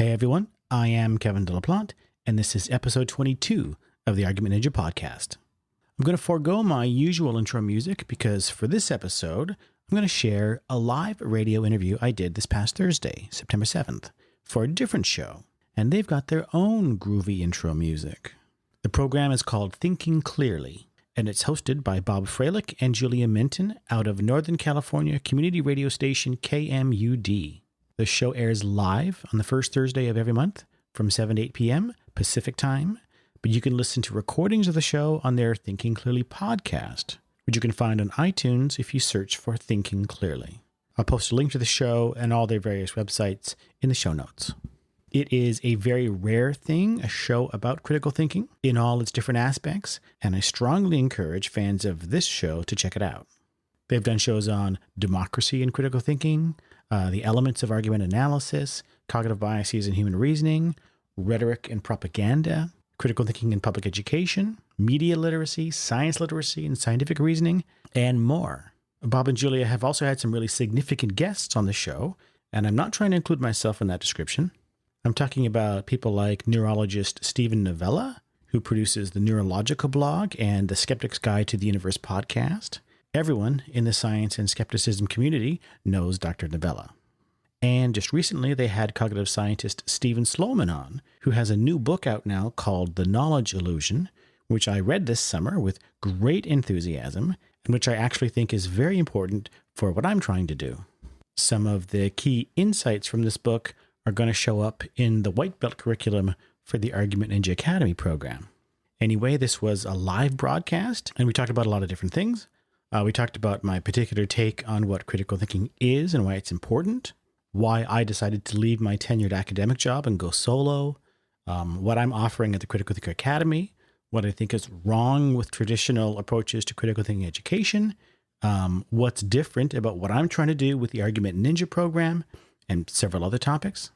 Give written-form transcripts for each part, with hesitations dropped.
Hey everyone, I am Kevin deLaplante, and this is episode 22 of the Argument Ninja podcast. I'm going to forego my usual intro music because for this episode, I'm going to share a live radio interview I did this past Thursday, September 7th, for a different show, and they've got their own groovy intro music. The program is called Thinking Clearly, and it's hosted by Bob Froelich and Julia Minton out of Northern California community radio station KMUD. The show airs live on the first Thursday of every month from 7 to 8 p.m. Pacific Time, but you can listen to recordings of the show on their Thinking Clearly podcast, which you can find on iTunes if you search for Thinking Clearly. I'll post a link to the show and all their various websites in the show notes. It is a very rare thing, a show about critical thinking in all its different aspects, and I strongly encourage fans of this show to check it out. They've done shows on democracy and critical thinking, the elements of argument analysis, cognitive biases in human reasoning, rhetoric and propaganda, critical thinking in public education, media literacy, science literacy, and scientific reasoning, and more. Bob and Julia have also had some really significant guests on the show, and I'm not trying to include myself in that description. I'm talking about people like neurologist Stephen Novella, who produces the Neurological blog and the Skeptic's Guide to the Universe podcast. Everyone in the science and skepticism community knows Dr. Novella. And just recently, they had cognitive scientist Stephen Sloman on, who has a new book out now called The Knowledge Illusion, which I read this summer with great enthusiasm, and which I actually think is very important for what I'm trying to do. Some of the key insights from this book are going to show up in the White Belt curriculum for the Argument Ninja Academy program. Anyway, this was a live broadcast, and we talked about a lot of different things. We talked about my particular take on what critical thinking is and why it's important, why I decided to leave my tenured academic job and go solo, what I'm offering at the Critical Thinker Academy, what I think is wrong with traditional approaches to critical thinking education, what's different about what I'm trying to do with the Argument Ninja program, and several other topics.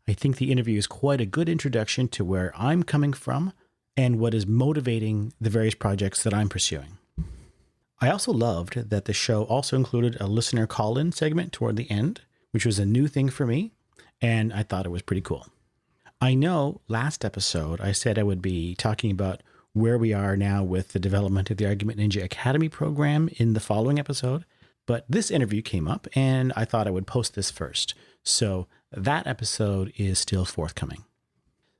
I think the interview is quite a good introduction to where I'm coming from and what is motivating the various projects that I'm pursuing. I also loved that the show also included a listener call-in segment toward the end, which was a new thing for me, and I thought it was pretty cool. I know last episode I said I would be talking about where we are now with the development of the Argument Ninja Academy program in the following episode, but this interview came up and I thought I would post this first. So that episode is still forthcoming.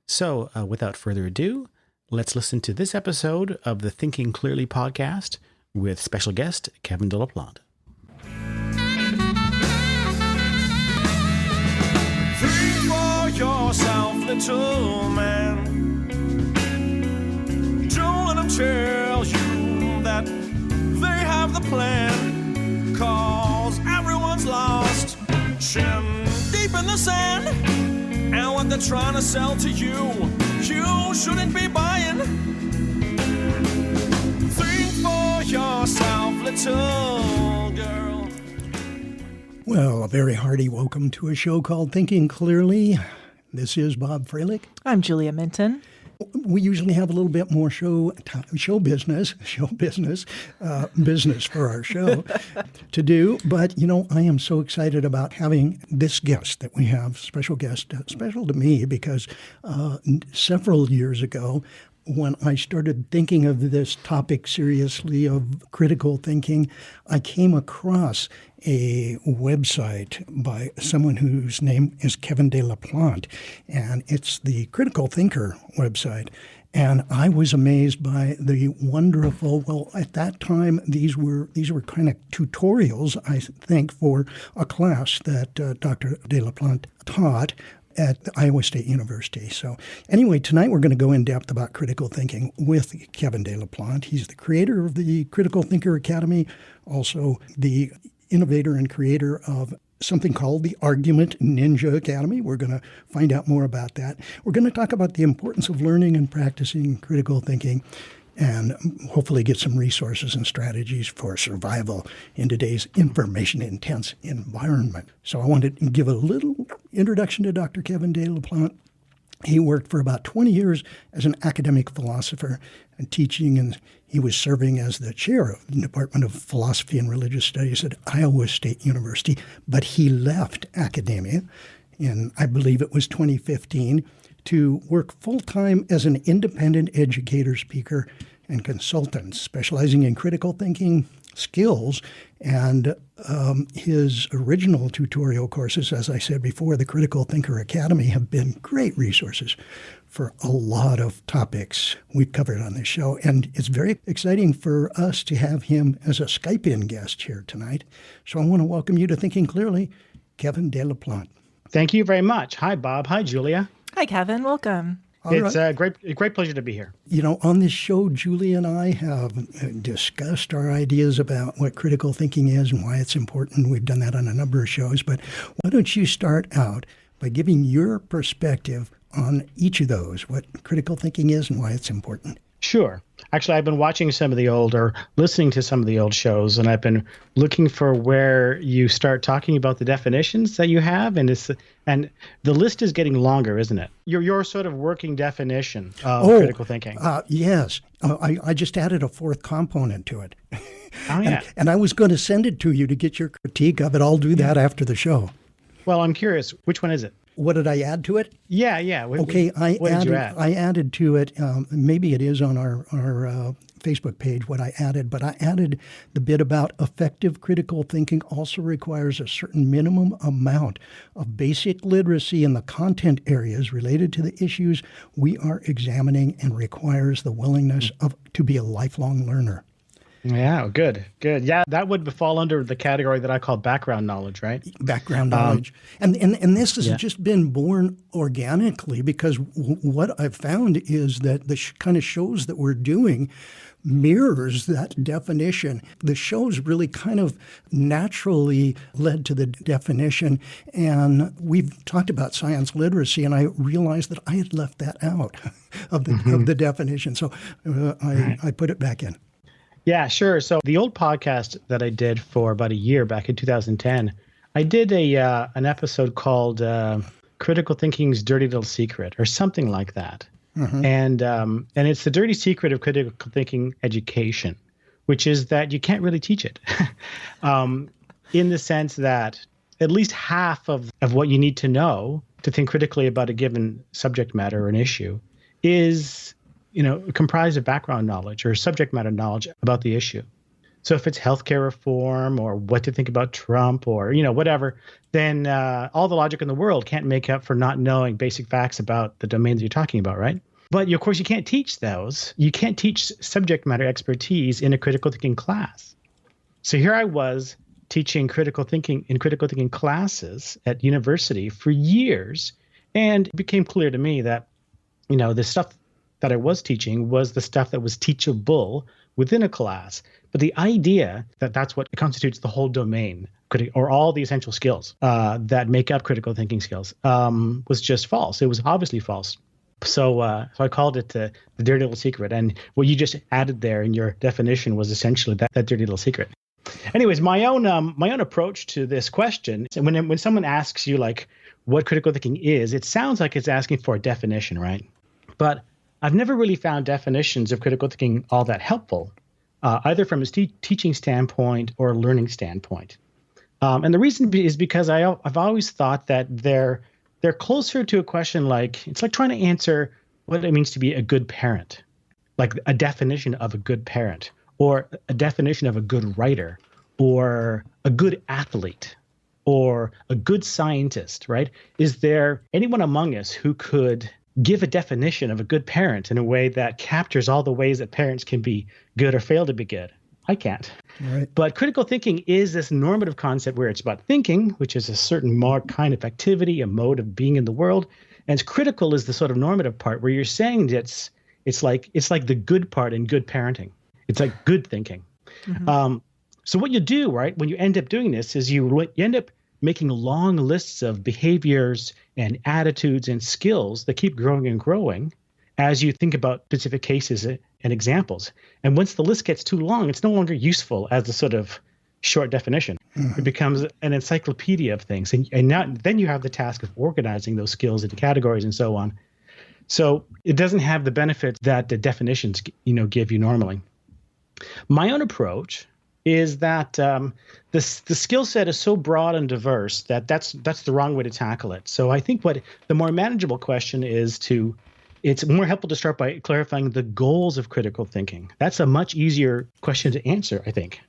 So without further ado, let's listen to this episode of the Thinking Clearly podcast with special guest Kevin deLaplante. Think for yourself, little man. Don't let them tell you that they have the plan, 'cause everyone's lost, chin deep in the sand. And what they're trying to sell to you, you shouldn't be buying. Think for yourself, little girl. Well, a very hearty welcome to a show called Thinking Clearly. This is Bob Froelich. I'm Julia Minton. We usually have a little bit more business for our show to do. But, I am so excited about having this guest that we have, special guest, special to me because several years ago, when I started thinking of this topic seriously of critical thinking, I came across a website by someone whose name is Kevin deLaplante, and it's the Critical Thinker website. And I was amazed by the wonderful, well, at that time, these were kind of tutorials, I think, for a class that Dr. deLaplante taught at Iowa State University. So anyway, tonight we're going to go in depth about critical thinking with Kevin deLaplante. He's the creator of the Critical Thinker Academy, also the innovator and creator of something called the Argument Ninja Academy. We're going to find out more about that. We're going to talk about the importance of learning and practicing critical thinking and hopefully get some resources and strategies for survival in today's information-intense environment. So I wanted to give a little introduction to Dr. Kevin deLaplante. He worked for about 20 years as an academic philosopher and teaching, and he was serving as the chair of the Department of Philosophy and Religious Studies at Iowa State University, but he left academia in, I believe it was 2015, to work full-time as an independent educator, speaker, and consultant, specializing in critical thinking skills. And his original tutorial courses, as I said before, the Critical Thinker Academy, have been great resources for a lot of topics we've covered on this show. And it's very exciting for us to have him as a Skype-in guest here tonight. So I want to welcome you to Thinking Clearly, Kevin deLaplante. Thank you very much. Hi, Bob. Hi, Julia. Hi, Kevin. Welcome. It's a great pleasure to be here. You know, on this show, Julie and I have discussed our ideas about what critical thinking is and why it's important. We've done that on a number of shows. But why don't you start out by giving your perspective on each of those, what critical thinking is and why it's important? Sure. Actually, I've been watching some of the old or listening to some of the old shows, and I've been looking for where you start talking about the definitions that you have, and the list is getting longer, isn't it? Your sort of working definition of critical thinking. Yes. I just added a fourth component to it. Oh, yeah. And I was going to send it to you to get your critique of it. I'll do that after the show. Well, I'm curious. Which one is it? What did I add to it? Yeah. What did you add? I added to it, maybe it is on our Facebook page what I added, but I added the bit about effective critical thinking also requires a certain minimum amount of basic literacy in the content areas related to the issues we are examining and requires the willingness to be a lifelong learner. Yeah, good. Yeah, that would fall under the category that I call background knowledge, right? Background knowledge. And this has just been born organically because what I've found is that the kind of shows that we're doing mirrors that definition. The shows really kind of naturally led to the definition. And we've talked about science literacy, and I realized that I had left that out of the definition. So I put it back in. Yeah, sure. So the old podcast that I did for about a year back in 2010, I did an episode called Critical Thinking's Dirty Little Secret or something like that. Mm-hmm. And it's the dirty secret of critical thinking education, which is that you can't really teach it in the sense that at least half of what you need to know to think critically about a given subject matter or an issue is comprised of background knowledge or subject matter knowledge about the issue. So if it's healthcare reform or what to think about Trump or, whatever, then all the logic in the world can't make up for not knowing basic facts about the domain that you're talking about, right? But of course, you can't teach those. You can't teach subject matter expertise in a critical thinking class. So here I was teaching critical thinking in critical thinking classes at university for years. And it became clear to me that, the stuff that I was teaching was the stuff that was teachable within a class. But the idea that that's what constitutes the whole domain or all the essential skills that make up critical thinking skills was just false. It was obviously false. So I called it the dirty little secret. And what you just added there in your definition was essentially that dirty little secret. Anyways, my own approach to this question, when someone asks you like what critical thinking is, it sounds like it's asking for a definition, right? But I've never really found definitions of critical thinking all that helpful, either from a teaching standpoint or a learning standpoint. And the reason is because I've always thought that they're closer to a question like, it's like trying to answer what it means to be a good parent, like a definition of a good parent or a definition of a good writer or a good athlete or a good scientist, right? Is there anyone among us who could give a definition of a good parent in a way that captures all the ways that parents can be good or fail to be good? I can't. Right. But critical thinking is this normative concept where it's about thinking, which is a certain more kind of activity, a mode of being in the world. And critical is the sort of normative part where you're saying that it's like the good part in good parenting. It's like good thinking. Mm-hmm. So what you do, right, when you end up doing this is you end up making long lists of behaviors and attitudes and skills that keep growing and growing as you think about specific cases and examples. And once the list gets too long, it's no longer useful as a sort of short definition. Mm-hmm. It becomes an encyclopedia of things. And then you have the task of organizing those skills into categories and so on. So it doesn't have the benefits that the definitions, give you normally. My own approach is that the skill set is so broad and diverse that that's the wrong way to tackle it. So I think what the more manageable question is it's more helpful to start by clarifying the goals of critical thinking. That's a much easier question to answer, I think.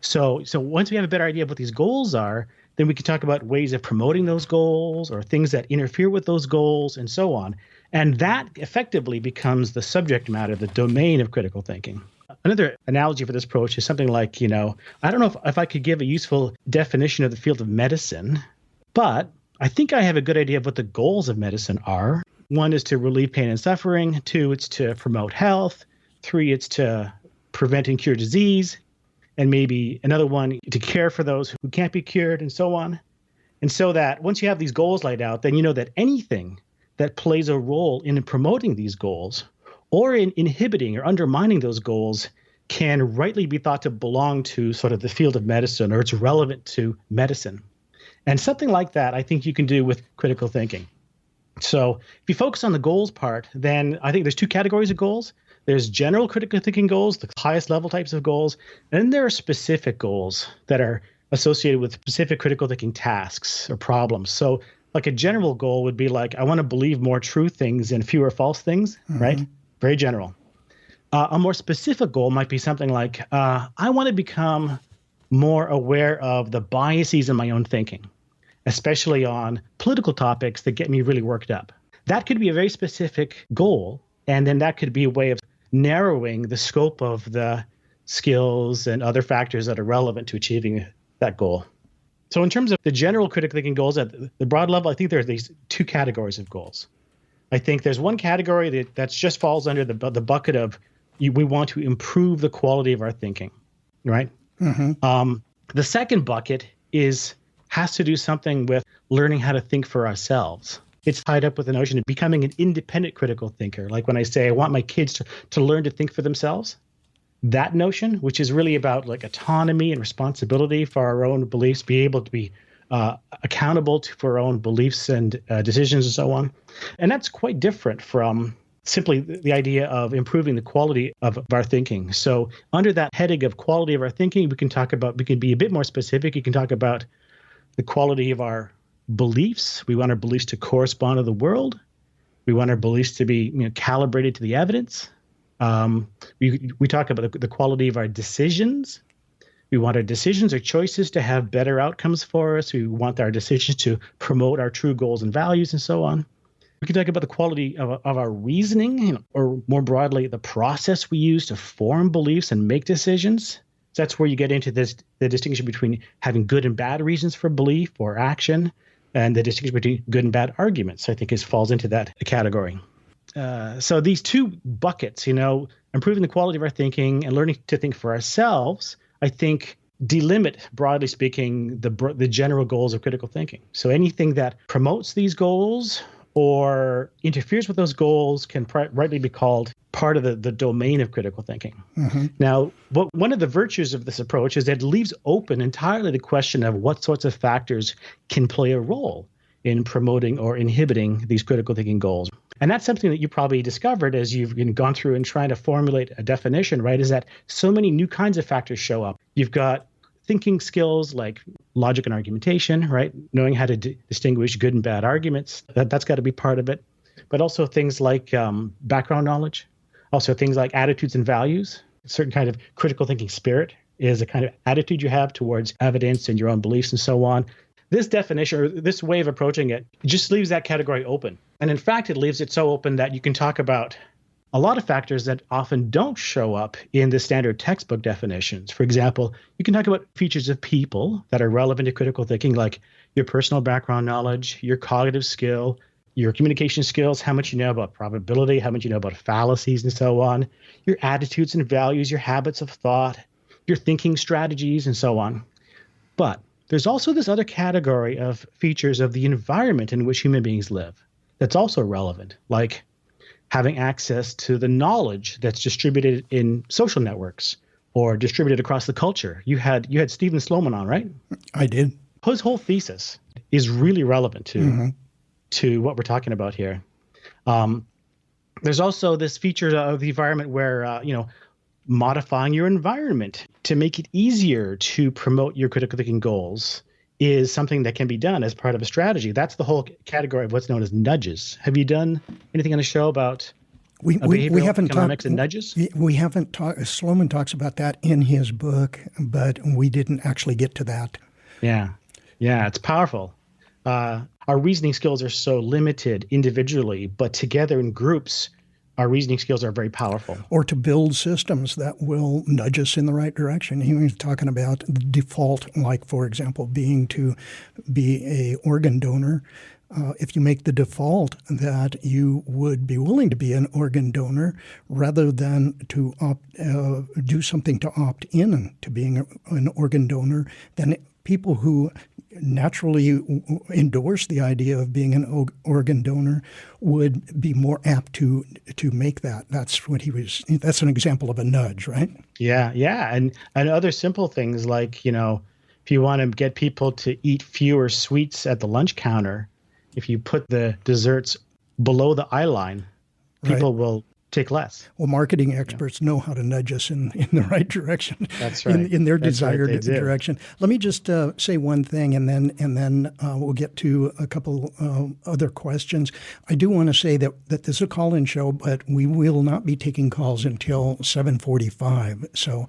So once we have a better idea of what these goals are, then we can talk about ways of promoting those goals or things that interfere with those goals and so on. And that effectively becomes the subject matter, the domain of critical thinking. Another analogy for this approach is something like, I don't know if I could give a useful definition of the field of medicine, but I think I have a good idea of what the goals of medicine are. 1 is to relieve pain and suffering. 2, it's to promote health. 3, it's to prevent and cure disease. And maybe another one to care for those who can't be cured and so on. And so that once you have these goals laid out, then you know that anything that plays a role in promoting these goals or in inhibiting or undermining those goals can rightly be thought to belong to sort of the field of medicine, or it's relevant to medicine. And something like that, I think you can do with critical thinking. So if you focus on the goals part, then I think there's 2 categories of goals. There's general critical thinking goals, the highest level types of goals, and then there are specific goals that are associated with specific critical thinking tasks or problems. So like a general goal would be like, I want to believe more true things and fewer false things, right? Very general. A more specific goal might be something like, I want to become more aware of the biases in my own thinking, especially on political topics that get me really worked up. That could be a very specific goal, and then that could be a way of narrowing the scope of the skills and other factors that are relevant to achieving that goal. So in terms of the general critical thinking goals at the broad level, I think there are these 2 categories of goals. I think there's one category that just falls under the bucket of we want to improve the quality of our thinking, right? The second bucket has to do something with learning how to think for ourselves. It's tied up with the notion of becoming an independent critical thinker. Like when I say I want my kids to learn to think for themselves, that notion, which is really about like autonomy and responsibility for our own beliefs, be able to be accountable for our own beliefs and decisions and so on. And that's quite different from simply the idea of improving the quality of our thinking. So under that heading of quality of our thinking, we can be a bit more specific. You can talk about the quality of our beliefs. We want our beliefs to correspond to the world. We want our beliefs to be calibrated to the evidence. We talk about the quality of our decisions. We want our decisions or choices to have better outcomes for us. We want our decisions to promote our true goals and values and so on. We can talk about the quality of our reasoning, or more broadly, the process we use to form beliefs and make decisions. So that's where you get into the distinction between having good and bad reasons for belief or action, and the distinction between good and bad arguments, I think, falls into that category. So these 2 buckets, improving the quality of our thinking and learning to think for ourselves, I think delimit, broadly speaking, the general goals of critical thinking. So anything that promotes these goals or interferes with those goals can rightly be called part of the domain of critical thinking. Now, one of the virtues of this approach is that it leaves open entirely the question of what sorts of factors can play a role in promoting or inhibiting these critical thinking goals. And that's something that you probably discovered as you've gone through and trying to formulate a definition, right? Is that so many new kinds of factors show up. You've got thinking skills like logic and argumentation, right? Knowing how to distinguish good and bad arguments, that's got to be part of it. But also things like background knowledge, also things like attitudes and values. A certain kind of critical thinking spirit is a kind of attitude you have towards evidence and your own beliefs and so on. This definition, or this way of approaching it, just leaves that category open. And in fact, it leaves it so open that you can talk about a lot of factors that often don't show up in the standard textbook definitions. For example, you can talk about features of people that are relevant to critical thinking, like your personal background knowledge, your cognitive skill, your communication skills, how much you know about probability, how much you know about fallacies and so on, your attitudes and values, your habits of thought, your thinking strategies and so on. But there's also this other category of features of the environment in which human beings live that's also relevant, like having access to the knowledge that's distributed in social networks or distributed across the culture. You had Stephen Sloman on, right? I did. His whole thesis is really relevant to what we're talking about here. There's also this feature of the environment where modifying your environment to make it easier to promote your critical thinking goals is something that can be done as part of a strategy. That's the whole category of what's known as nudges. Have you done anything on the show about we haven't economics talked, and nudges? We haven't talked. Sloman talks about that in his book, but we didn't actually get to that. Yeah, it's powerful. Our reasoning skills are so limited individually, but together in groups, our reasoning skills are very powerful. Or to build systems that will nudge us in the right direction. He was talking about the default, like, for example, being to be a organ donor. If you make the default that you would be willing to be an organ donor rather than to do something to opt in to being an organ donor, then people who naturally endorse the idea of being an organ donor would be more apt to make that. That's an example of a nudge, right? Yeah. And other simple things like, if you want to get people to eat fewer sweets at the lunch counter, if you put the desserts below the eye line, people will take less. Well, marketing experts know how to nudge us in the right direction. That's right. In their desired direction. Let me just say one thing, and then we'll get to a couple other questions. I do want to say that this is a call-in show, but we will not be taking calls until 7:45. So.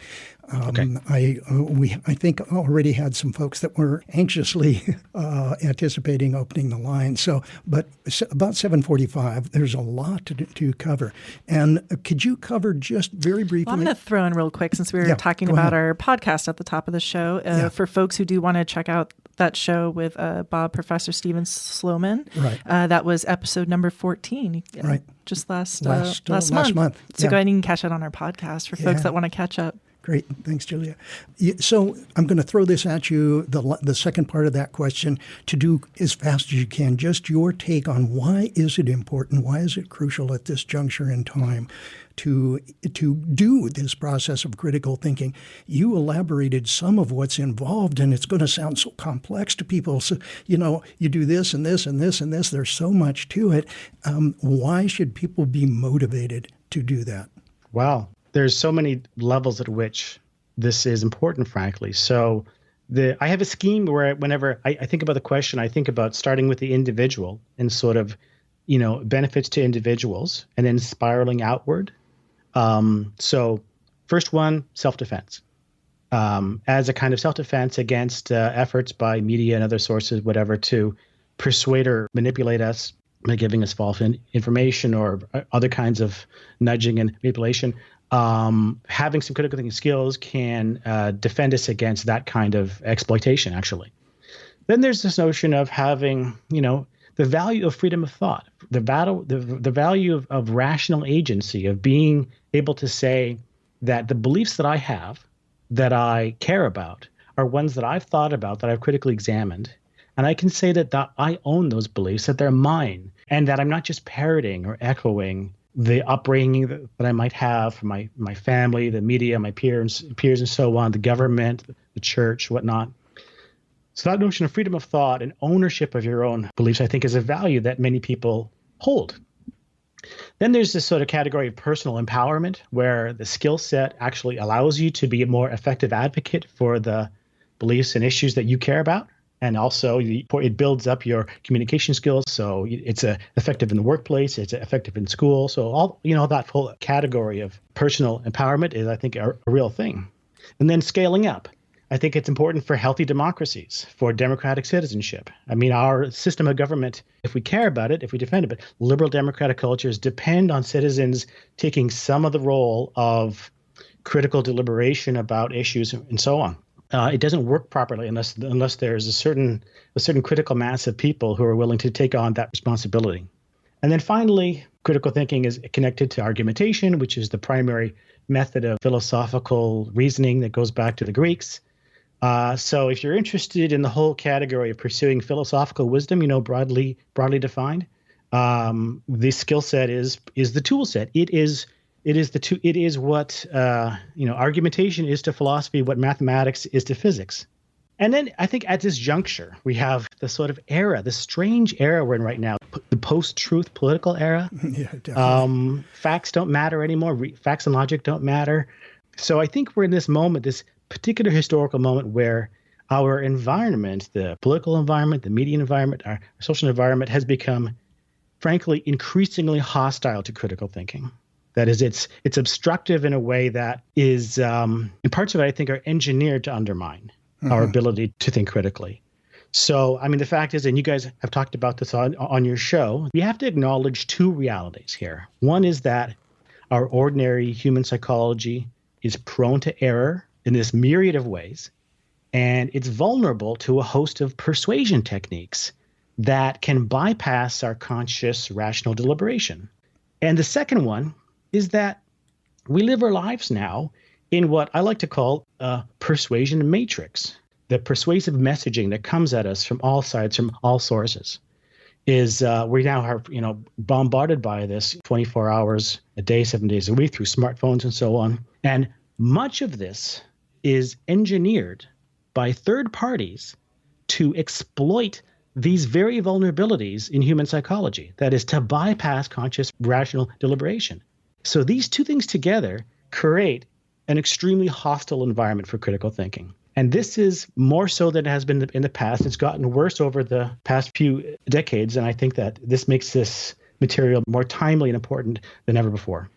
Okay. I think already had some folks that were anxiously anticipating opening the line. So, but about 7:45, there's a lot to cover. And could you cover just very briefly? Well, I'm going to throw in real quick, since we were talking about our podcast at the top of the show, for folks who do want to check out that show with Bob Professor Stephen Sloman. Right. That was episode number 14. Right. Just last month. So go ahead and catch it on our podcast for folks that want to catch up. Great. Thanks, Julia. So I'm going to throw this at you, the second part of that question, to do as fast as you can. Just your take on why is it important, why is it crucial at this juncture in time to do this process of critical thinking. You elaborated some of what's involved, and it's going to sound so complex to people. So, you do this and this and this and this. There's so much to it. Why should people be motivated to do that? Wow. There's so many levels at which this is important, frankly. So I have a scheme where whenever I think about the question, I think about starting with the individual and sort of, benefits to individuals and then spiraling outward. So first one, self-defense. As a kind of self-defense against efforts by media and other sources, whatever, to persuade or manipulate us by giving us false information or other kinds of nudging and manipulation. Having some critical thinking skills can defend us against that kind of exploitation, actually. Then there's this notion of having, the value of freedom of thought, the value of rational agency, of being able to say that the beliefs that I have, that I care about, are ones that I've thought about, that I've critically examined. And I can say that I own those beliefs, that they're mine, and that I'm not just parroting or echoing the upbringing that I might have from my family, the media, my peers and so on, the government, the church, whatnot. So that notion of freedom of thought and ownership of your own beliefs, I think, is a value that many people hold. Then there's this sort of category of personal empowerment, where the skill set actually allows you to be a more effective advocate for the beliefs and issues that you care about. And also it builds up your communication skills. So it's effective in the workplace. It's effective in school. So all, that whole category of personal empowerment is, I think, a real thing. And then scaling up. I think it's important for healthy democracies, for democratic citizenship. I mean, our system of government, if we care about it, if we defend it, but liberal democratic cultures depend on citizens taking some of the role of critical deliberation about issues and so on. It doesn't work properly unless there's a certain critical mass of people who are willing to take on that responsibility. And then finally, critical thinking is connected to argumentation, which is the primary method of philosophical reasoning that goes back to the Greeks. So if you're interested in the whole category of pursuing philosophical wisdom, broadly defined, the skill set is the tool set. It is what argumentation is to philosophy, what mathematics is to physics. And then I think at this juncture, we have the sort of era, the strange era we're in right now, the post-truth political era. Yeah, definitely. Facts don't matter anymore. Facts and logic don't matter. So I think we're in this moment, this particular historical moment where our environment, the political environment, the media environment, our social environment has become, frankly, increasingly hostile to critical thinking. That is, it's obstructive in a way that is, in parts of it, I think, are engineered to undermine our ability to think critically. So, I mean, the fact is, and you guys have talked about this on your show, we have to acknowledge two realities here. One is that our ordinary human psychology is prone to error in this myriad of ways, and it's vulnerable to a host of persuasion techniques that can bypass our conscious, rational deliberation. And the second one is that we live our lives now in what I like to call a persuasion matrix. The persuasive messaging that comes at us from all sides, from all sources, is we now are, bombarded by this 24 hours a day, 7 days a week through smartphones and so on. And much of this is engineered by third parties to exploit these very vulnerabilities in human psychology, that is, to bypass conscious, rational deliberation. So these two things together create an extremely hostile environment for critical thinking. And this is more so than it has been in the past. It's gotten worse over the past few decades, and I think that this makes this material more timely and important than ever before.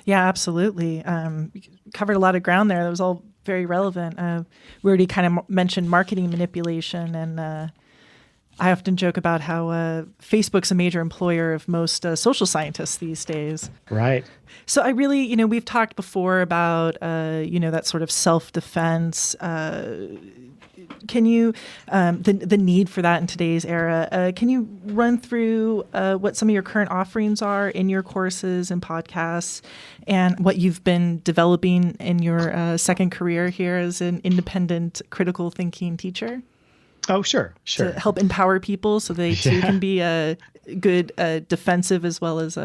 Yeah, absolutely. Covered a lot of ground there. That was all very relevant. We already kind of mentioned marketing manipulation, and I often joke about how Facebook's a major employer of most social scientists these days. Right. So I really, we've talked before about, that sort of self-defense. Can you, the need for that in today's era, can you run through what some of your current offerings are in your courses and podcasts, and what you've been developing in your second career here as an independent critical thinking teacher? Oh, sure. To help empower people so they too can be good defensive as well as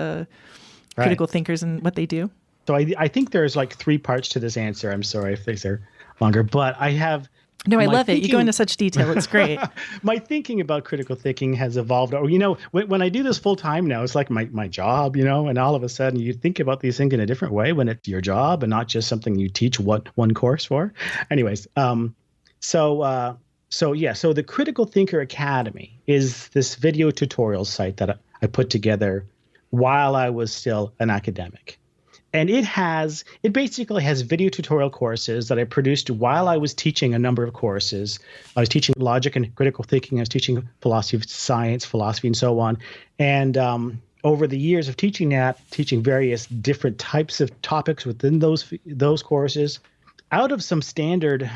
critical thinkers in what they do? So I think there's like three parts to this answer. I'm sorry if these are longer, but I have... No, I love it. You go into such detail. It's great. My thinking about critical thinking has evolved. When I do this full time now, it's like my job, and all of a sudden you think about these things in a different way when it's your job and not just something you teach one course for. Anyways, So the Critical Thinker Academy is this video tutorial site that I put together while I was still an academic. And it basically has video tutorial courses that I produced while I was teaching a number of courses. I was teaching logic and critical thinking. I was teaching philosophy of science, philosophy, and so on. And over the years of teaching that, teaching various different types of topics within those courses, out of some standard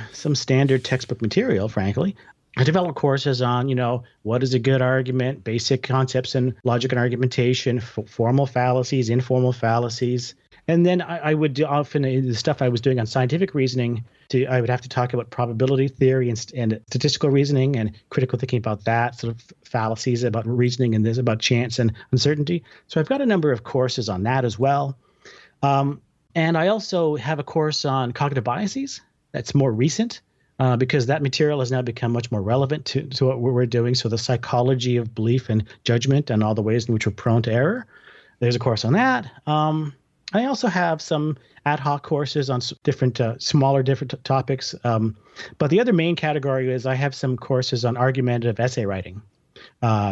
textbook material, frankly, I developed courses on, what is a good argument, basic concepts in logic and argumentation, formal fallacies, informal fallacies. And then I would do often the stuff I was doing on scientific reasoning, I would have to talk about probability theory and statistical reasoning and critical thinking about that, sort of fallacies about reasoning and this about chance and uncertainty. So I've got a number of courses on that as well. And I also have a course on cognitive biases that's more recent because that material has now become much more relevant to what we're doing. So the psychology of belief and judgment and all the ways in which we're prone to error. There's a course on that. I also have some ad hoc courses on different topics. But the other main category is I have some courses on argumentative essay writing,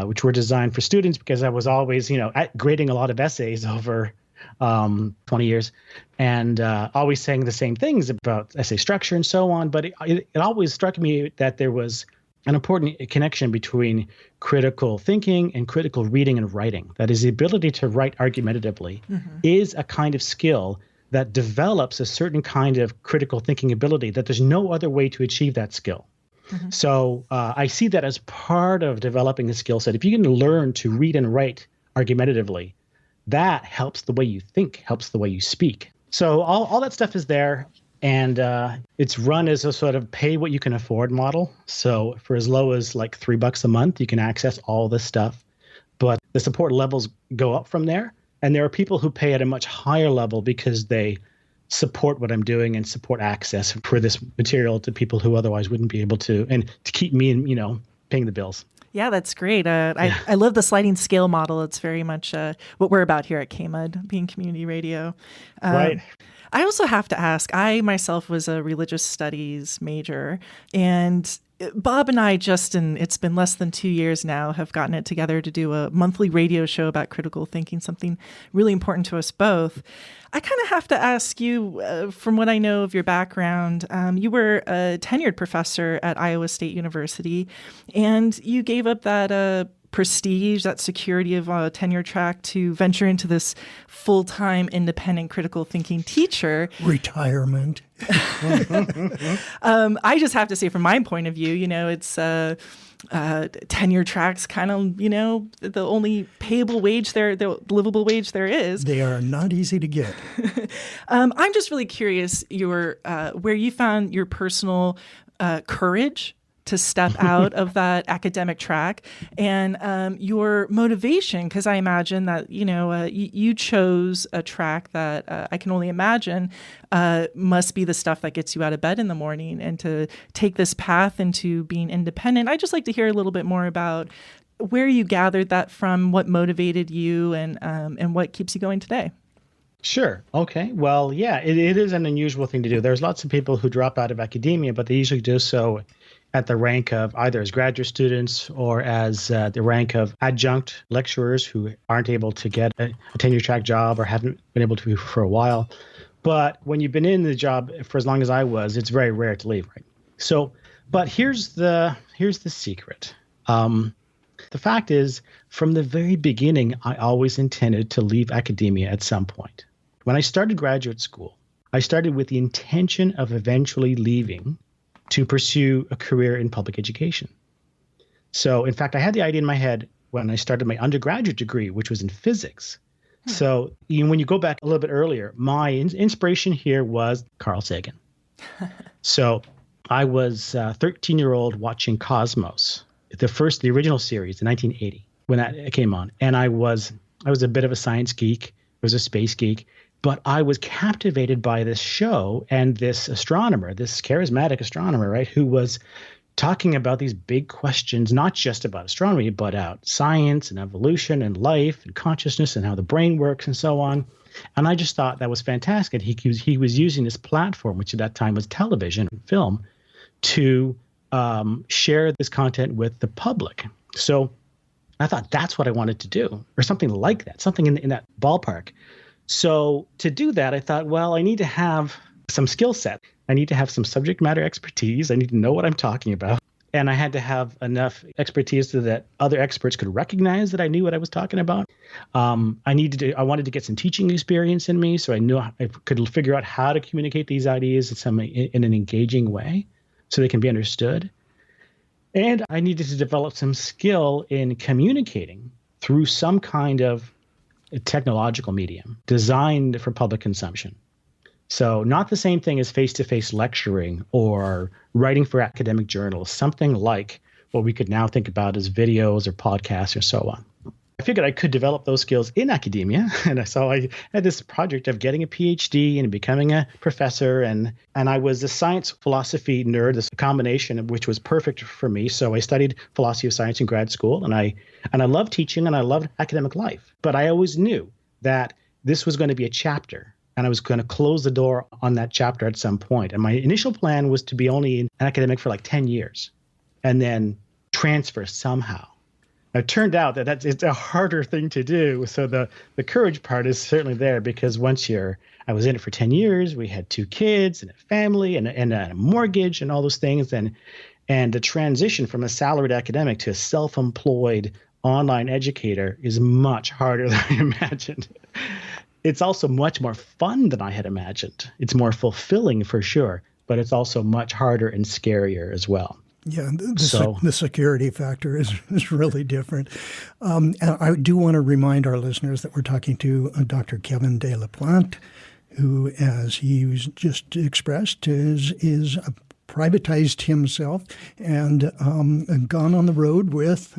which were designed for students because I was always, grading a lot of essays over 20 years and always saying the same things about essay structure and so on. But it always struck me that there was an important connection between critical thinking and critical reading and writing. That is, the ability to write argumentatively is a kind of skill that develops a certain kind of critical thinking ability that there's no other way to achieve that skill. So I see that as part of developing a skill set. If you can learn to read and write argumentatively, that helps the way you think, helps the way you speak. So all that stuff is there. And it's run as a sort of pay what you can afford model. So for as low as like $3 a month, you can access all this stuff. But the support levels go up from there. And there are people who pay at a much higher level because they support what I'm doing and support access for this material to people who otherwise wouldn't be able to, and to keep me, paying the bills. Yeah, that's great. I love the sliding scale model. It's very much what we're about here at KMUD, being community radio. Right. I also have to ask, I myself was a religious studies major, and Bob and I it's been less than 2 years now, have gotten it together to do a monthly radio show about critical thinking, something really important to us both. I kind of have to ask you, from what I know of your background, you were a tenured professor at Iowa State University, and you gave up that prestige, that security of a tenure track to venture into this full-time independent critical thinking teacher. Retirement. I just have to say, from my point of view, it's tenure tracks kind of, the only payable wage the livable wage there is. They are not easy to get. I'm just really curious where you found your personal courage to step out of that academic track and your motivation, because I imagine that, you chose a track that I can only imagine must be the stuff that gets you out of bed in the morning, and to take this path into being independent. I'd just like to hear a little bit more about where you gathered that from, what motivated you, and what keeps you going today. Sure. Okay. Well, yeah, it is an unusual thing to do. There's lots of people who drop out of academia, but they usually do so at the rank of either as graduate students or as the rank of adjunct lecturers who aren't able to get a tenure track job or haven't been able to for a while. But when you've been in the job for as long as I was, it's very rare to leave, right? So, but here's the secret. The fact is, from the very beginning, I always intended to leave academia at some point. When I started graduate school, I started with the intention of eventually leaving to pursue a career in public education. So, in fact, I had the idea in my head when I started my undergraduate degree, which was in physics. So when you go back a little bit earlier, my inspiration here was Carl Sagan. So I was a 13-year-old watching Cosmos, the original series in 1980 when that came on. And I was a bit of a science geek. I was a space geek. But I was captivated by this show and this astronomer, this charismatic astronomer, right, who was talking about these big questions, not just about astronomy, but about science and evolution and life and consciousness and how the brain works and so on. And I just thought that was fantastic. He was using this platform, which at that time was television and film, to share this content with the public. So I thought that's what I wanted to do, or something like that, something in that ballpark. So to do that, I thought, well, I need to have some skill set. I need to have some subject matter expertise. I need to know what I'm talking about. And I had to have enough expertise so that other experts could recognize that I knew what I was talking about. I wanted to get some teaching experience in me, so I knew I could figure out how to communicate these ideas in an engaging way so they can be understood. And I needed to develop some skill in communicating through some kind of a technological medium designed for public consumption. So not the same thing as face-to-face lecturing or writing for academic journals, something like what we could now think about as videos or podcasts or so on. I figured I could develop those skills in academia. And so I had this project of getting a PhD and becoming a professor. And I was a science philosophy nerd, this combination of which was perfect for me. So I studied philosophy of science in grad school, and I loved teaching and I loved academic life. But I always knew that this was going to be a chapter, and I was going to close the door on that chapter at some point. And my initial plan was to be only an academic for like 10 years and then transfer somehow. It turned out that it's a harder thing to do. So the courage part is certainly there, because I was in it for 10 years. We had 2 kids and a family and a mortgage and all those things. And the transition from a salaried academic to a self-employed online educator is much harder than I imagined. It's also much more fun than I had imagined. It's more fulfilling for sure, but it's also much harder and scarier as well. Yeah, the security factor is really different. And I do want to remind our listeners that we're talking to Dr. Kevin deLaplante, who, as he was just expressed, is privatized himself and gone on the road with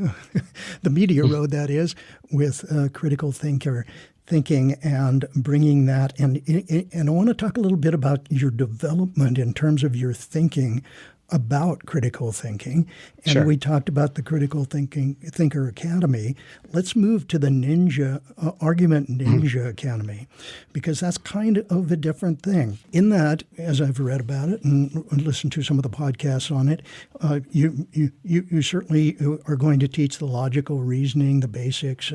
the media road, that is, with critical thinking and bringing that. And I want to talk a little bit about your development in terms of your thinking about critical thinking, and Sure. we talked about the Critical Thinker Academy. Let's move to the Argument Ninja Academy, because that's kind of a different thing. In that, as I've read about it and listened to some of the podcasts on it, you certainly are going to teach the logical reasoning, the basics,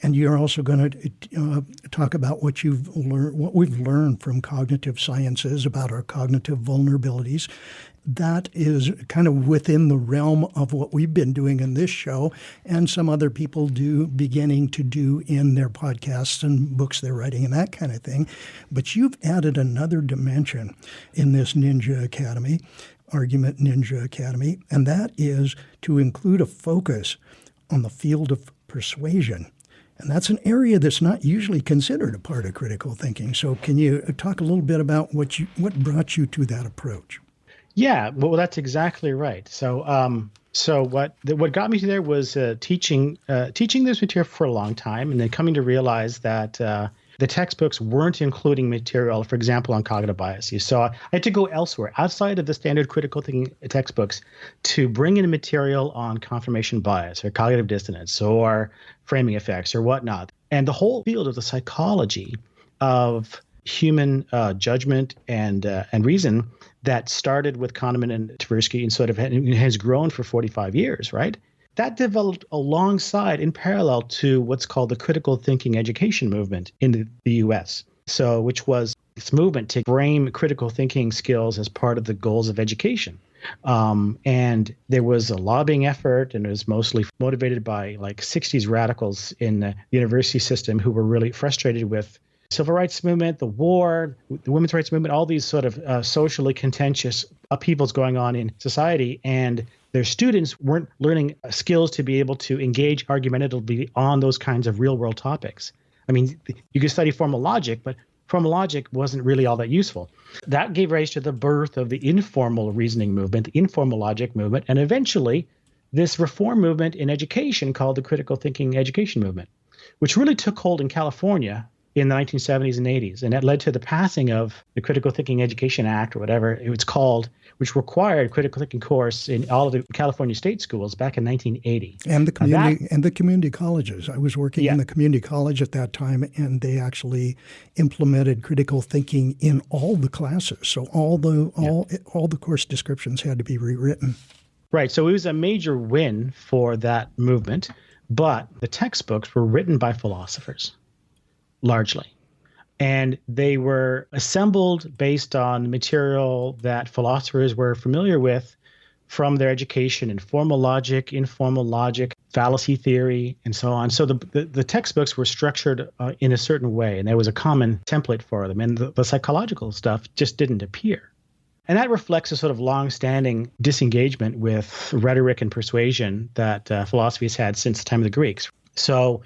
and you're also going to talk about what we've learned from cognitive sciences about our cognitive vulnerabilities. That is kind of within the realm of what we've been doing in this show and some other people beginning to do in their podcasts and books they're writing and that kind of thing. But you've added another dimension in this Ninja Academy, Argument Ninja Academy, and that is to include a focus on the field of persuasion. And that's an area that's not usually considered a part of critical thinking. So can you talk a little bit about what brought you to that approach? Yeah, well, that's exactly right. So, what got me to there was teaching this material for a long time, and then coming to realize that the textbooks weren't including material, for example, on cognitive biases. So I had to go elsewhere, outside of the standard critical thinking textbooks, to bring in material on confirmation bias or cognitive dissonance or framing effects or whatnot, and the whole field of the psychology of human judgment and reason that started with Kahneman and Tversky and sort of has grown for 45 years, right? That developed alongside, in parallel to what's called the critical thinking education movement in the U.S. So, which was this movement to frame critical thinking skills as part of the goals of education. And there was a lobbying effort, and it was mostly motivated by like 60s radicals in the university system who were really frustrated with civil rights movement, the war, the women's rights movement, all these sort of socially contentious upheavals going on in society. And their students weren't learning skills to be able to engage argumentatively on those kinds of real world topics. I mean, you could study formal logic, but formal logic wasn't really all that useful. That gave rise to the birth of the informal reasoning movement, the informal logic movement, and eventually this reform movement in education called the critical thinking education movement, which really took hold in California in the 1970s and 80s. And that led to the passing of the Critical Thinking Education Act, or whatever it was called, which required critical thinking course in all of the California state schools back in 1980. And the community colleges. I was working in the community college at that time, and they actually implemented critical thinking in all the classes. So all the course descriptions had to be rewritten. Right. So it was a major win for that movement, but the textbooks were written by philosophers, largely. And they were assembled based on material that philosophers were familiar with from their education in formal logic, informal logic, fallacy theory, and so on. So the textbooks were structured in a certain way, and there was a common template for them. And the psychological stuff just didn't appear. And that reflects a sort of long-standing disengagement with rhetoric and persuasion that philosophy has had since the time of the Greeks. So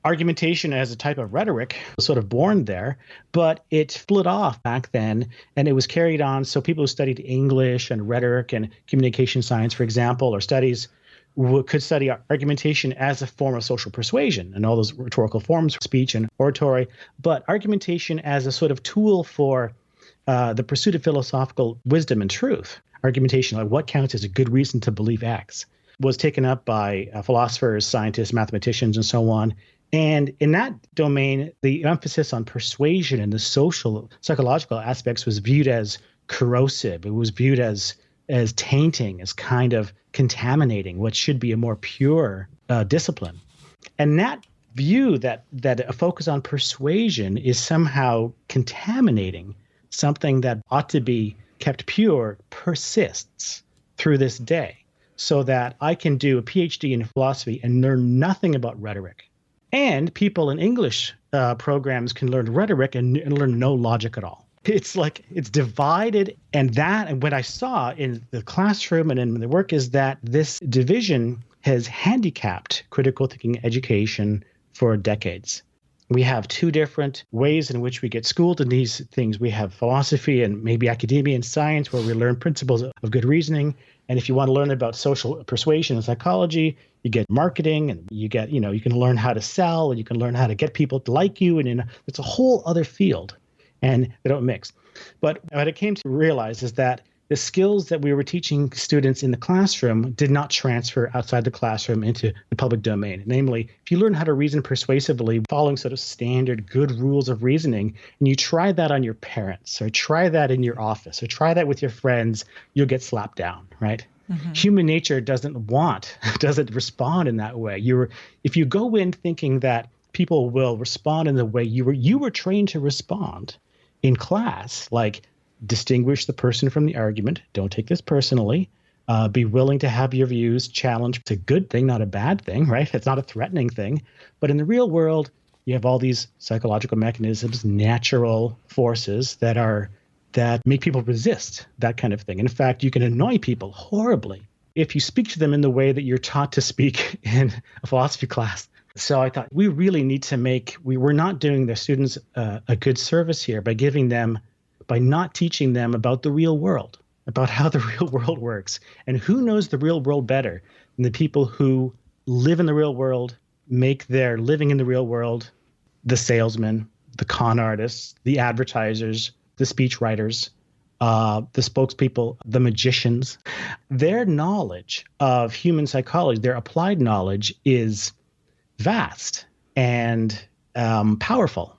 argumentation as a type of rhetoric was sort of born there, but it split off back then, and it was carried on. So people who studied English and rhetoric and communication science, for example, or could study argumentation as a form of social persuasion and all those rhetorical forms, speech and oratory, but argumentation as a sort of tool for the pursuit of philosophical wisdom and truth. Argumentation, like what counts as a good reason to believe X, was taken up by philosophers, scientists, mathematicians, and so on. And in that domain, the emphasis on persuasion and the social, psychological aspects was viewed as corrosive. It was viewed as tainting, as kind of contaminating what should be a more pure discipline. And that view that a focus on persuasion is somehow contaminating something that ought to be kept pure persists through this day, so that I can do a PhD in philosophy and learn nothing about rhetoric. And people in English programs can learn rhetoric and learn no logic at all. It's like it's divided. And what I saw in the classroom and in the work is that this division has handicapped critical thinking education for decades. We have two different ways in which we get schooled in these things. We have philosophy and maybe academia and science, where we learn principles of good reasoning. And if you want to learn about social persuasion and psychology, you get marketing, and you can learn how to sell, and you can learn how to get people to like you. And it's a whole other field, and they don't mix. But what I came to realize is that the skills that we were teaching students in the classroom did not transfer outside the classroom into the public domain. Namely, if you learn how to reason persuasively, following sort of standard good rules of reasoning, and you try that on your parents, or try that in your office, or try that with your friends, you'll get slapped down, right? Mm-hmm. Human nature doesn't respond in that way. If you go in thinking that people will respond in the way you were trained to respond in class, like distinguish the person from the argument, don't take this personally, be willing to have your views challenged. It's a good thing, not a bad thing, right? It's not a threatening thing. But in the real world, you have all these psychological mechanisms, natural forces that make people resist that kind of thing. In fact, you can annoy people horribly if you speak to them in the way that you're taught to speak in a philosophy class. So I thought we really need to we're not doing the students a good service here by not teaching them about the real world, about how the real world works. And who knows the real world better than the people who live in the real world, make their living in the real world, the salesmen, the con artists, the advertisers, the speech writers, the spokespeople, the magicians. Their knowledge of human psychology, their applied knowledge, is vast and powerful.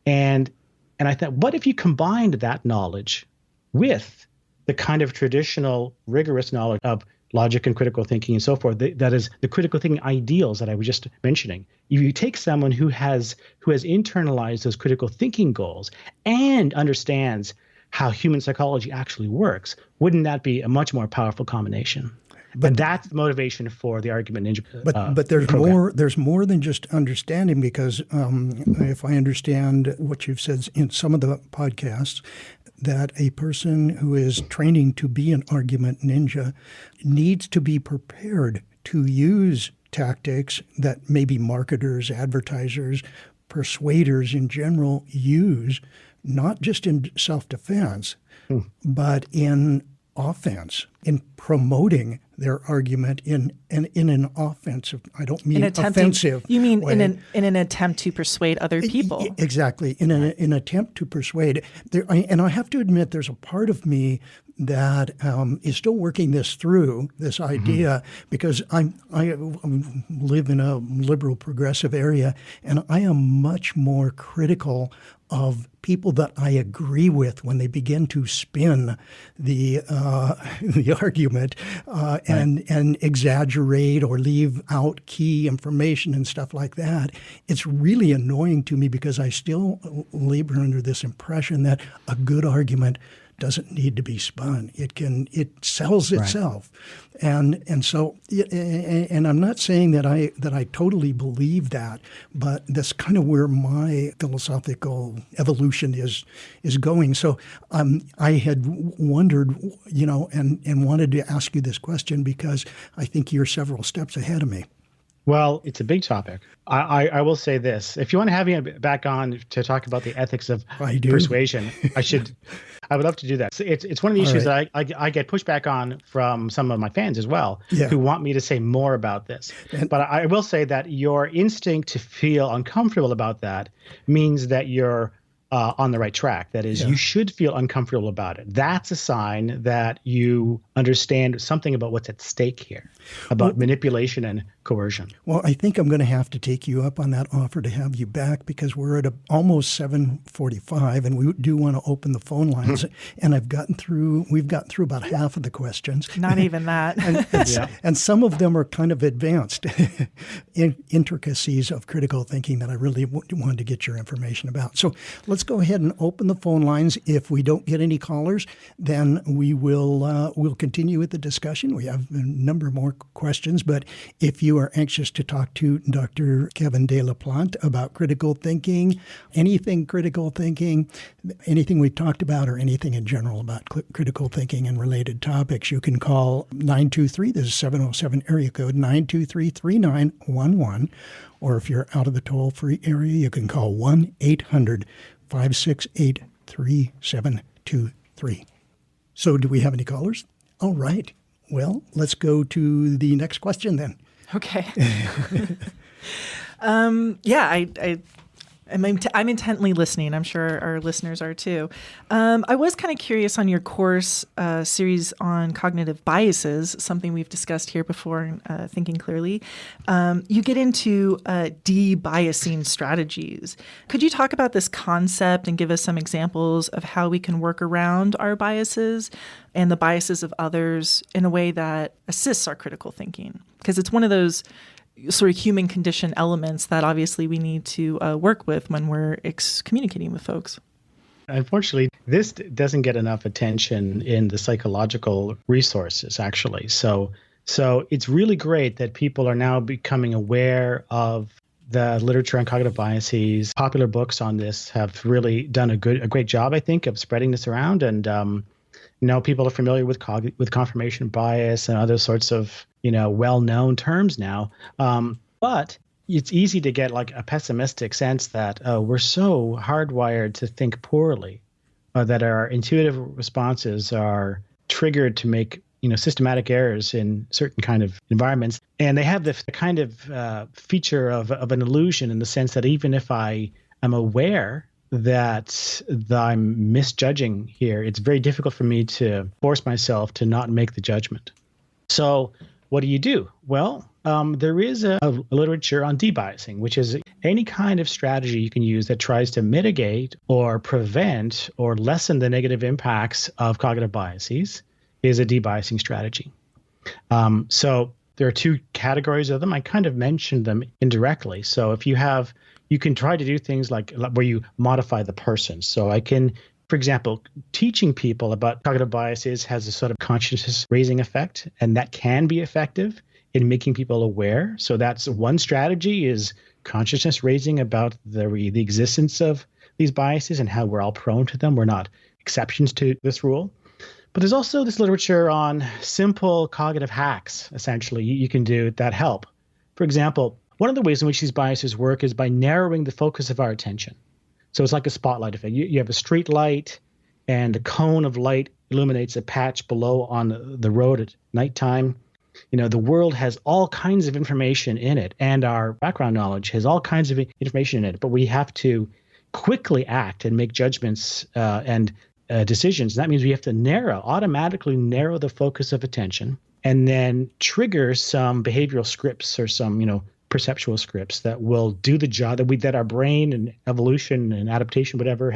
And I thought, what if you combined that knowledge with the kind of traditional rigorous knowledge of logic and critical thinking and so forth, that is the critical thinking ideals that I was just mentioning. If you take someone who has internalized those critical thinking goals and understands how human psychology actually works, wouldn't that be a much more powerful combination? But that's the motivation for the Argument Ninja But there's program. more. There's more than just understanding, because if I understand what you've said in some of the podcasts, that a person who is training to be an argument ninja needs to be prepared to use tactics that maybe marketers, advertisers, persuaders in general use, not just in self-defense, but in offense, in promoting their argument in an offensive. I don't mean offensive. You mean way. in an attempt to persuade other people? Exactly, in an attempt to persuade. And I have to admit, there's a part of me that is still working this idea, because I live in a liberal progressive area, and I am much more critical of people that I agree with when they begin to spin the argument and exaggerate or leave out key information and stuff like that. It's really annoying to me, because I still labor under this impression that a good argument doesn't need to be spun. It sells itself. And so I'm not saying that I totally believe that, but that's kind of where my philosophical evolution is going. So I had wondered, and wanted to ask you this question, because I think you're several steps ahead of me. Well, it's a big topic. I will say this. If you want to have me back on to talk about the ethics of persuasion, I would love to do that. It's one of the issues that I get pushback on from some of my fans as well, who want me to say more about this. But I will say that your instinct to feel uncomfortable about that means that you're on the right track. That is, you should feel uncomfortable about it. That's a sign that you understand something about what's at stake here, about manipulation and coercion. Well, I think I'm going to have to take you up on that offer to have you back, because we're at almost 7:45, and we do want to open the phone lines. And we've gotten through about half of the questions. Not even that. And some of them are kind of advanced intricacies of critical thinking that I really wanted to get your information about. So let's go ahead and open the phone lines. If we don't get any callers, then we'll continue with the discussion. We have a number more questions, but if you are anxious to talk to Dr. Kevin deLaplante about critical thinking, anything critical thinking, anything we've talked about, or anything in general about critical thinking and related topics, you can call 923, this is 707 area code, 923-3911, or if you're out of the toll-free area, you can call 1-800-568-3723. So do we have any callers? All right. Well, let's go to the next question then. Okay. I I'm intently listening. I'm sure our listeners are too. I was kind of curious on your course series on cognitive biases, something we've discussed here before in Thinking Clearly. You get into de-biasing strategies. Could you talk about this concept and give us some examples of how we can work around our biases and the biases of others in a way that assists our critical thinking? Because it's one of those sort of human condition elements that obviously we need to work with when we're communicating with folks. Unfortunately, this doesn't get enough attention in the psychological resources, actually. So it's really great that people are now becoming aware of the literature on cognitive biases. Popular books on this have really done a great job, I think, of spreading this around. And people are familiar with confirmation bias and other sorts of well-known terms now. But it's easy to get like a pessimistic sense that we're so hardwired to think poorly, that our intuitive responses are triggered to make systematic errors in certain kind of environments. And they have the kind of feature of an illusion in the sense that even if I am aware that I'm misjudging here, it's very difficult for me to force myself to not make the judgment. So what do you do? Well, there is a literature on debiasing, which is any kind of strategy you can use that tries to mitigate or prevent or lessen the negative impacts of cognitive biases is a debiasing strategy. So there are two categories of them. I kind of mentioned them indirectly. So if you can try to do things like where you modify the person. So I can, for example, teaching people about cognitive biases has a sort of consciousness raising effect, and that can be effective in making people aware. So that's one strategy, is consciousness raising about the existence of these biases and how we're all prone to them. We're not exceptions to this rule. But there's also this literature on simple cognitive hacks, essentially, you can do that help. For example, one of the ways in which these biases work is by narrowing the focus of our attention. So it's like a spotlight effect. You have a street light, and the cone of light illuminates a patch below on the road at nighttime. The world has all kinds of information in it, and our background knowledge has all kinds of information in it. But we have to quickly act and make judgments and decisions. That means we have to automatically narrow the focus of attention, and then trigger some behavioral scripts or some, perceptual scripts that will do the job that our brain and evolution and adaptation, whatever,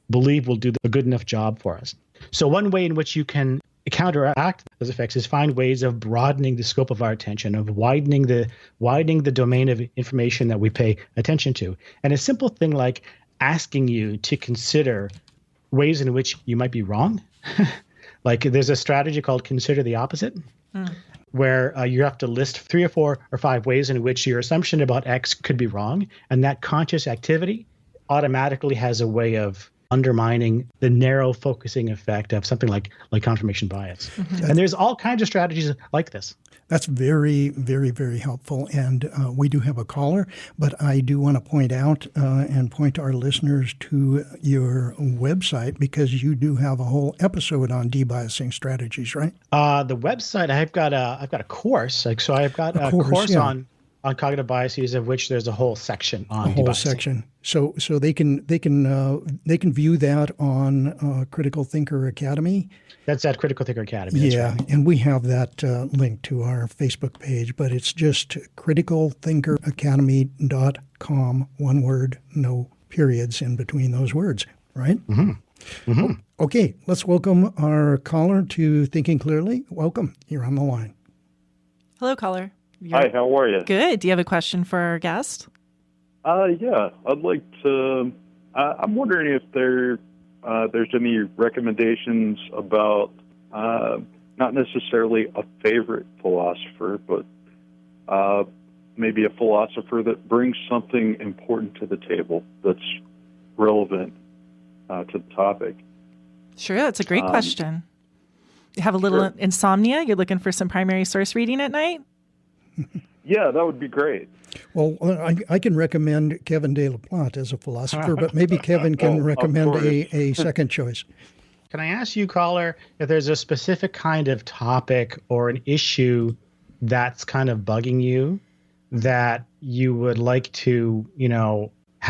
believe will do a good enough job for us. So one way in which you can counteract those effects is find ways of broadening the scope of our attention, of widening the domain of information that we pay attention to. And a simple thing like asking you to consider ways in which you might be wrong. Like there's a strategy called consider the opposite, where you have to list 3 or 4 or 5 ways in which your assumption about X could be wrong. And that conscious activity automatically has a way of undermining the narrow focusing effect of something like confirmation bias. Mm-hmm. And there's all kinds of strategies like this. That's very, very, very helpful. And we do have a caller, but I do want to point out and point our listeners to your website, because you do have a whole episode on debiasing strategies, right? The website, I've got a course. So I've got a course on cognitive biases, of which there's a whole section on whole debiasing. Section. So they can view that on Critical Thinker Academy. That's at Critical Thinker Academy. That's right. And we have that link to our Facebook page, but it's just criticalthinkeracademy.com, one word, no periods in between those words, right? Mm-hmm. Mm-hmm. Okay, let's welcome our caller to Thinking Clearly. Welcome. You're on the line. Hello, caller. Hi, how are you? Good. Do you have a question for our guest? Yeah, I'd like to. I'm wondering if there's any recommendations about not necessarily a favorite philosopher, but maybe a philosopher that brings something important to the table that's relevant to the topic. Sure, that's a great question. You have a little insomnia? You're looking for some primary source reading at night? Yeah, that would be great. Well, I can recommend Kevin deLaplante as a philosopher, but maybe Kevin can recommend a second choice. Can I ask you, caller, if there's a specific kind of topic or an issue that's kind of bugging you that you would like to,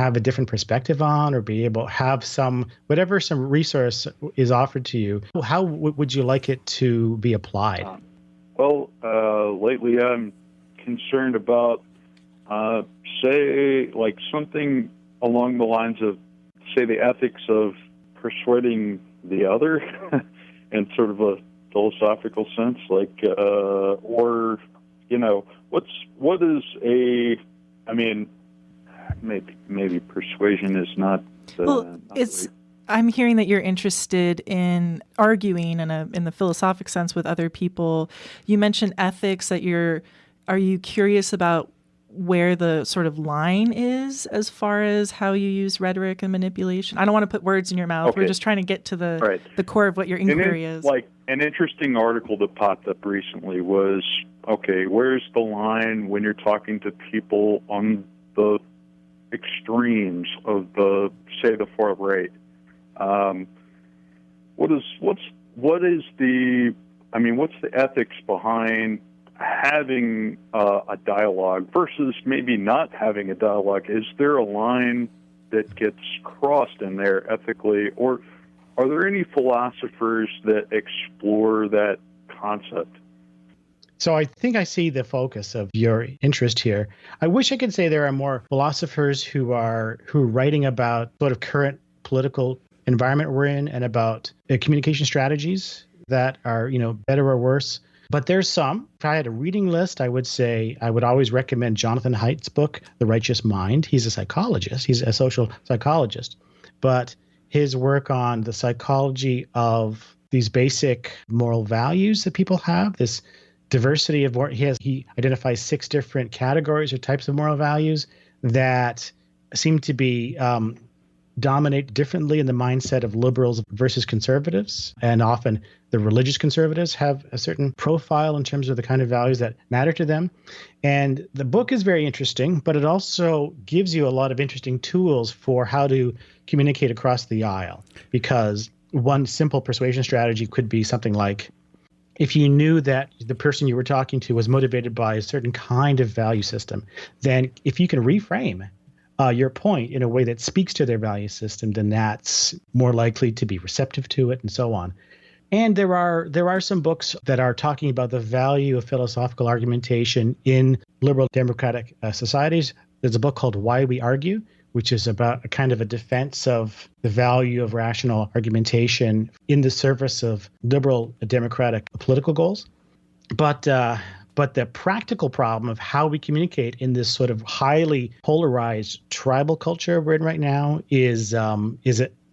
have a different perspective on, or be able to have some resource is offered to you, how would you like it to be applied? Lately I'm concerned about, say, like something along the lines of, say, the ethics of persuading the other in sort of a philosophical sense, like, or, what is maybe persuasion is not. I'm hearing that you're interested in arguing in the philosophic sense with other people. You mentioned ethics, are you curious about where the sort of line is as far as how you use rhetoric and manipulation? I don't want to put words in your mouth. Okay. We're just trying to get to the core of what your inquiry is. Like an interesting article that popped up recently was, okay, where's the line when you're talking to people on the extremes of the far right? What's the ethics behind having a dialogue versus maybe not having a dialogue? Is there a line that gets crossed in there ethically, or are there any philosophers that explore that concept? So I think I see the focus of your interest here. I wish I could say there are more philosophers who are writing about sort of current political environment we're in and about communication strategies that are, better or worse. But there's some. If I had a reading list, I would say I would always recommend Jonathan Haidt's book, The Righteous Mind. He's a psychologist. He's a social psychologist. But his work on the psychology of these basic moral values that people have, this diversity of he identifies 6 different categories or types of moral values that seem to be dominate differently in the mindset of liberals versus conservatives. And often the religious conservatives have a certain profile in terms of the kind of values that matter to them. And the book is very interesting, but it also gives you a lot of interesting tools for how to communicate across the aisle. Because one simple persuasion strategy could be something like, if you knew that the person you were talking to was motivated by a certain kind of value system, then if you can reframe your point in a way that speaks to their value system, then that's more likely to be receptive to it, and so on. And there are some books that are talking about the value of philosophical argumentation in liberal democratic societies. There's a book called Why We Argue, which is about a kind of a defense of the value of rational argumentation in the service of liberal democratic political goals. But the practical problem of how we communicate in this sort of highly polarized tribal culture we're in right now is a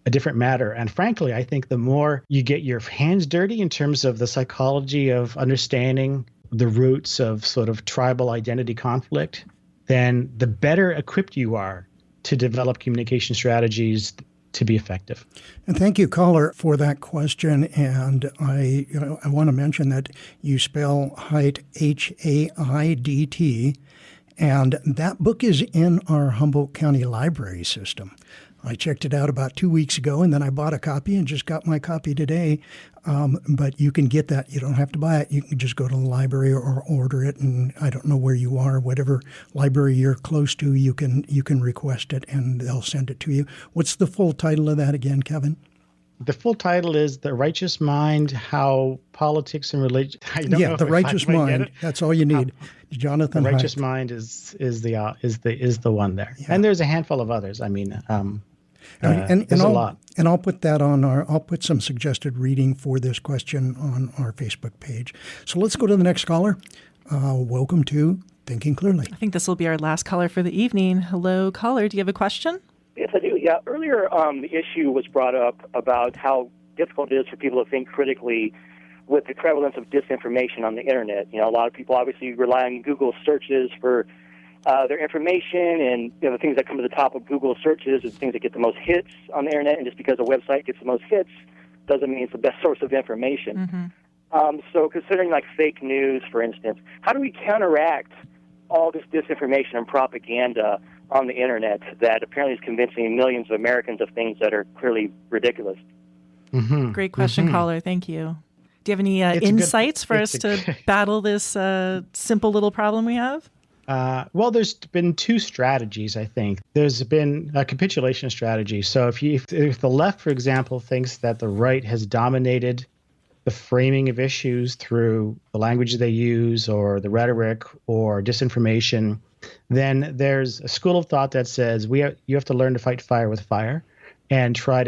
different matter. And frankly, I think the more you get your hands dirty in terms of the psychology of understanding the roots of sort of tribal identity conflict, then the better equipped you are to develop communication strategies to be effective. And thank you, caller, for that question. And I want to mention that you spell Haidt Haidt, and that book is in our Humboldt County Library system. I checked it out about 2 weeks ago, and then I bought a copy and just got my copy today. But you can get that. You don't have to buy it. You can just go to the library or order it. And I don't know where you are, whatever library you're close to, you can request it, and they'll send it to you. What's the full title of that again, Kevin? The full title is The Righteous Mind, How Politics and Religion... The Righteous Mind. That's all you need. Jonathan The Righteous Haidt. Mind is the one there. Yeah. And there's a handful of others. I mean, there's a lot. And I'll put that I'll put some suggested reading for this question on our Facebook page. So let's go to the next caller. Welcome to Thinking Clearly. I think this will be our last caller for the evening. Hello, caller. Do you have a question? Yes, I do. Yeah, earlier the issue was brought up about how difficult it is for people to think critically with the prevalence of disinformation on the internet. A lot of people obviously rely on Google searches for their information, and the things that come to the top of Google searches are the things that get the most hits on the internet. And just because a website gets the most hits doesn't mean it's the best source of information. Mm-hmm. So considering like fake news, for instance, how do we counteract all this disinformation and propaganda on the internet that apparently is convincing millions of Americans of things that are clearly ridiculous? Mm-hmm. Great question, caller. Thank you. Do you have any insights for us to battle this simple little problem we have? Well, there's been two strategies, I think. There's been a capitulation strategy. So if the left, for example, thinks that the right has dominated the framing of issues through the language they use or the rhetoric or disinformation, then there's a school of thought that says you have to learn to fight fire with fire and try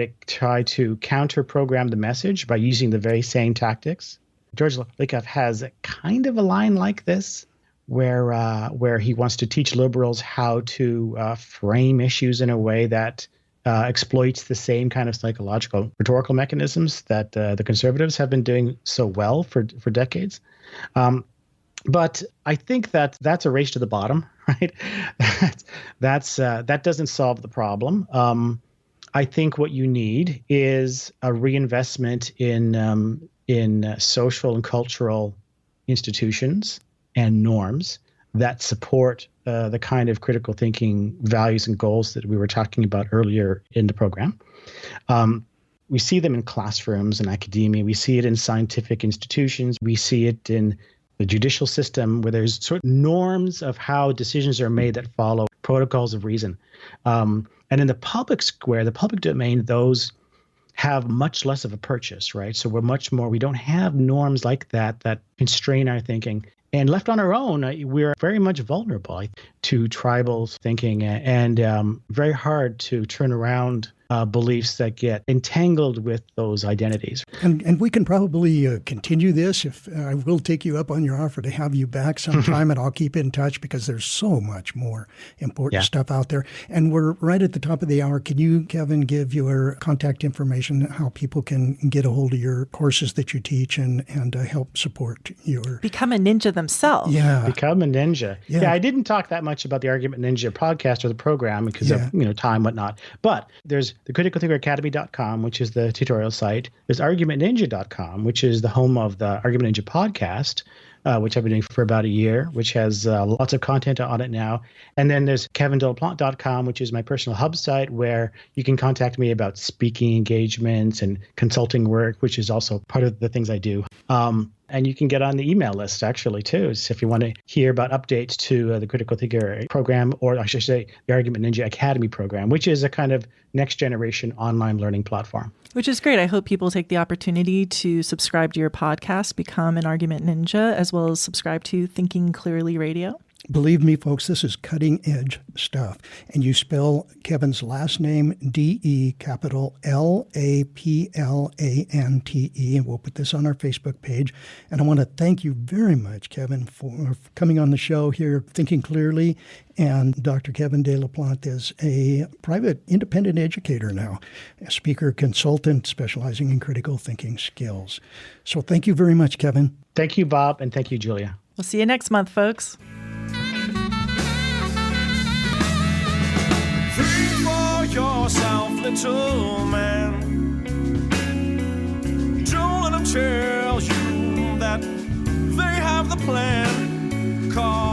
to counter-program the message by using the very same tactics. George Lakoff has a kind of a line like this, where he wants to teach liberals how to frame issues in a way that exploits the same kind of psychological rhetorical mechanisms that the conservatives have been doing so well for decades. But I think that's a race to the bottom, right? That doesn't solve the problem. I think what you need is a reinvestment in social and cultural institutions and norms that support the kind of critical thinking values and goals that we were talking about earlier in the program. We see them in classrooms and academia. We see it in scientific institutions. We see it in the judicial system, where there's sort of norms of how decisions are made that follow protocols of reason. And in the public square, the public domain, those have much less of a purchase, right? So we don't have norms like that constrain our thinking. And left on our own, we're very much vulnerable to tribal thinking and very hard to turn around beliefs that get entangled with those identities. And we can probably continue this. If I will take you up on your offer to have you back sometime, and I'll keep in touch because there's so much more important stuff out there. And we're right at the top of the hour. Can you, Kevin, give your contact information, how people can get a hold of your courses that you teach and help support your... Become a ninja themselves. Yeah. Become a ninja. Yeah, I didn't talk that much about the Argument Ninja podcast or the program because of time, whatnot. But there's the criticalthinkeracademy.com, which is the tutorial site. There's argumentninja.com, which is the home of the Argument Ninja podcast, which I've been doing for about a year, which has lots of content on it now. And then there's kevindeLaplante.com, which is my personal hub site, where you can contact me about speaking engagements and consulting work, which is also part of the things I do. And you can get on the email list, actually, too. So if you want to hear about updates to the Critical Thinker program, or I should say the Argument Ninja Academy program, which is a kind of next-generation online learning platform. Which is great. I hope people take the opportunity to subscribe to your podcast, become an Argument Ninja, as well as subscribe to Thinking Clearly Radio. Believe me, folks, this is cutting-edge stuff. And you spell Kevin's last name D-E, capital L-A-P-L-A-N-T-E. And we'll put this on our Facebook page. And I want to thank you very much, Kevin, for coming on the show here, Thinking Clearly. And Dr. Kevin deLaplante is a private independent educator now, a speaker, consultant, specializing in critical thinking skills. So thank you very much, Kevin. Thank you, Bob, and thank you, Julia. We'll see you next month, folks. Think for yourself, little man. Don't let them tell you that they have the plan. 'Cause